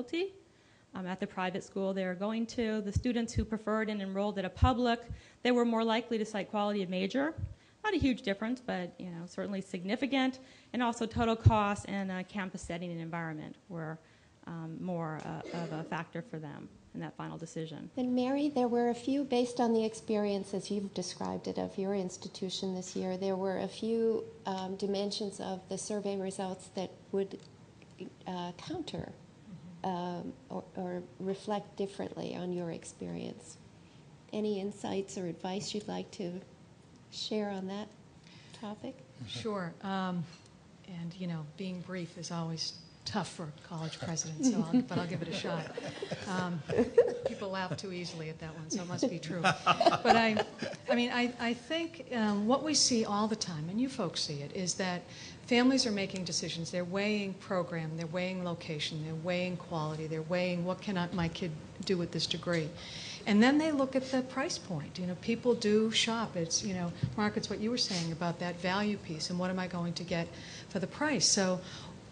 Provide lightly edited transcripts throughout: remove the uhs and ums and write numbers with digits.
faculty at the private school they were going to. The students who preferred and enrolled at a public, they were more likely to cite quality of major. Not a huge difference, but certainly significant. And also total cost and campus setting and environment were more of a factor for them in that final decision. And Mary, there were a few, based on the experience as you've described it of your institution this year, there were a few dimensions of the survey results that would counter or reflect differently on your experience. Any insights or advice you'd like to share on that topic? Sure. And, being brief is always tough for a college president, but I'll give it a shot. People laugh too easily at that one, so it must be true. But I think what we see all the time, and you folks see it, is that families are making decisions. They're weighing program, they're weighing location, they're weighing quality, they're weighing what can my kid do with this degree. And then they look at the price point. People do shop. It's, Mark, it's what you were saying about that value piece and what am I going to get for the price. So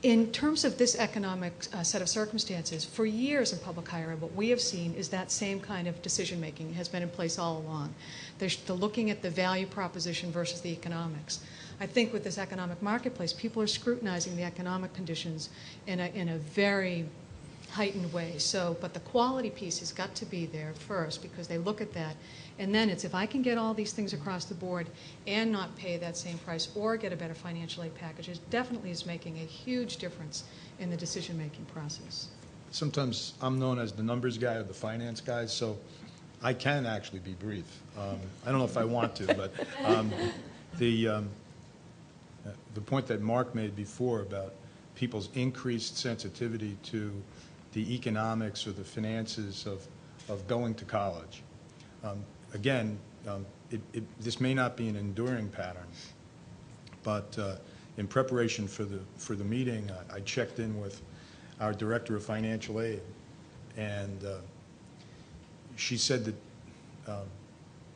in terms of this economic set of circumstances, for years in public higher ed, what we have seen is that same kind of decision-making has been in place all along. They're looking at the value proposition versus the economics. I think with this economic marketplace, people are scrutinizing the economic conditions in a very heightened way. But the quality piece has got to be there first because they look at that. And then it's if I can get all these things across the board and not pay that same price or get a better financial aid package, it definitely is making a huge difference in the decision-making process. Sometimes I'm known as the numbers guy or the finance guy, so I can actually be brief. I don't know if I want to, but the point that Mark made before about people's increased sensitivity to the economics or the finances of going to college. Again, this may not be an enduring pattern, but in preparation for the meeting, I checked in with our Director of Financial Aid, and she said that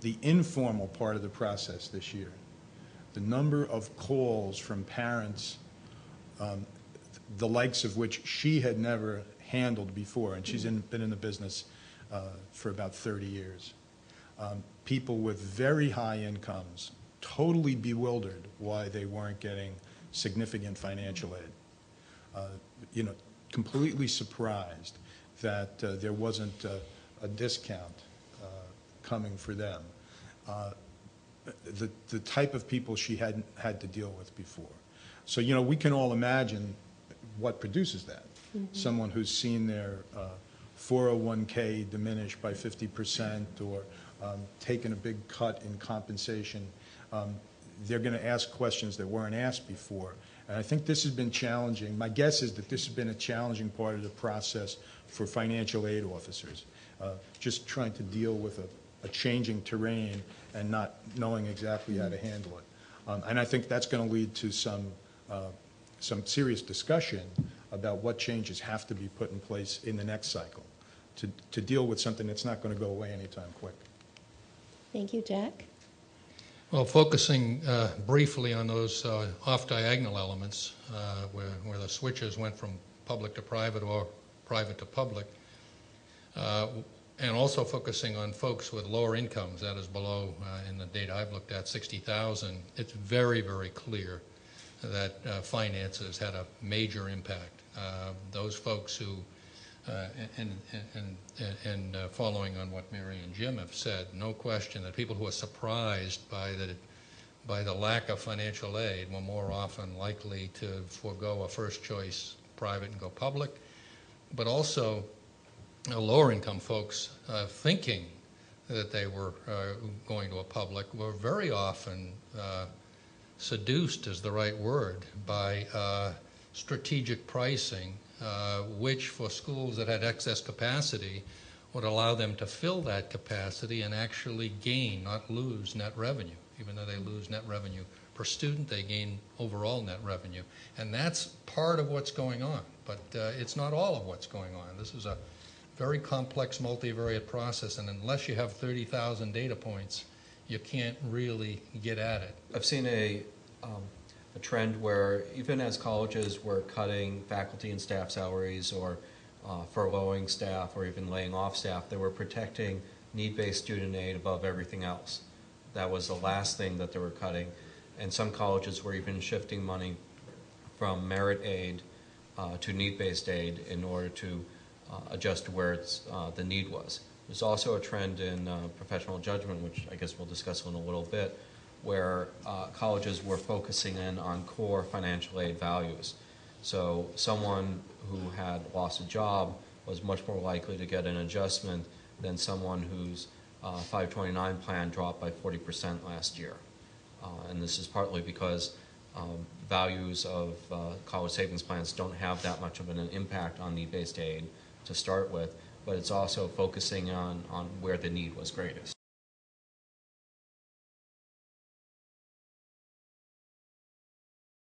the informal part of the process this year, the number of calls from parents, the likes of which she had never handled before, and she's been in the business for about 30 years. People with very high incomes, totally bewildered why they weren't getting significant financial aid. Completely surprised that there wasn't a discount coming for them. The type of people she hadn't had to deal with before. So, we can all imagine what produces that. Mm-hmm. Someone who's seen their 401k diminished by 50% or taken a big cut in compensation. They're going to ask questions that weren't asked before. And I think this has been challenging. My guess is that this has been a challenging part of the process for financial aid officers, just trying to deal with a changing terrain and not knowing exactly how to handle it. And I think that's going to lead to some serious discussion about what changes have to be put in place in the next cycle to deal with something that's not going to go away anytime quick. Thank you, Jack. Well, focusing briefly on those off-diagonal elements where the switches went from public to private or private to public, and also focusing on folks with lower incomes, that is below, in the data I've looked at, 60,000, it's very, very clear that finances had a major impact. Those folks who, and following on what Mary and Jim have said, no question that people who are surprised by the lack of financial aid were more often likely to forego a first choice private and go public, but also lower income folks thinking that they were going to a public were very often seduced is the right word by strategic pricing, which for schools that had excess capacity would allow them to fill that capacity and actually gain, not lose, net revenue. Even though they lose net revenue per student, they gain overall net revenue. And that's part of what's going on, but it's not all of what's going on. This is a very complex multivariate process, and unless you have 30,000 data points, you can't really get at it. I've seen a trend where even as colleges were cutting faculty and staff salaries or furloughing staff or even laying off staff. They were protecting need-based student aid above everything else. That was the last thing that they were cutting. And some colleges were even shifting money from merit aid to need-based aid in order to adjust to where the need was. There's also a trend in professional judgment, which I guess we'll discuss in a little bit, where colleges were focusing in on core financial aid values. So someone who had lost a job was much more likely to get an adjustment than someone whose 529 plan dropped by 40% last year. And this is partly because values of college savings plans don't have that much of an impact on need-based aid to start with, but it's also focusing on where the need was greatest.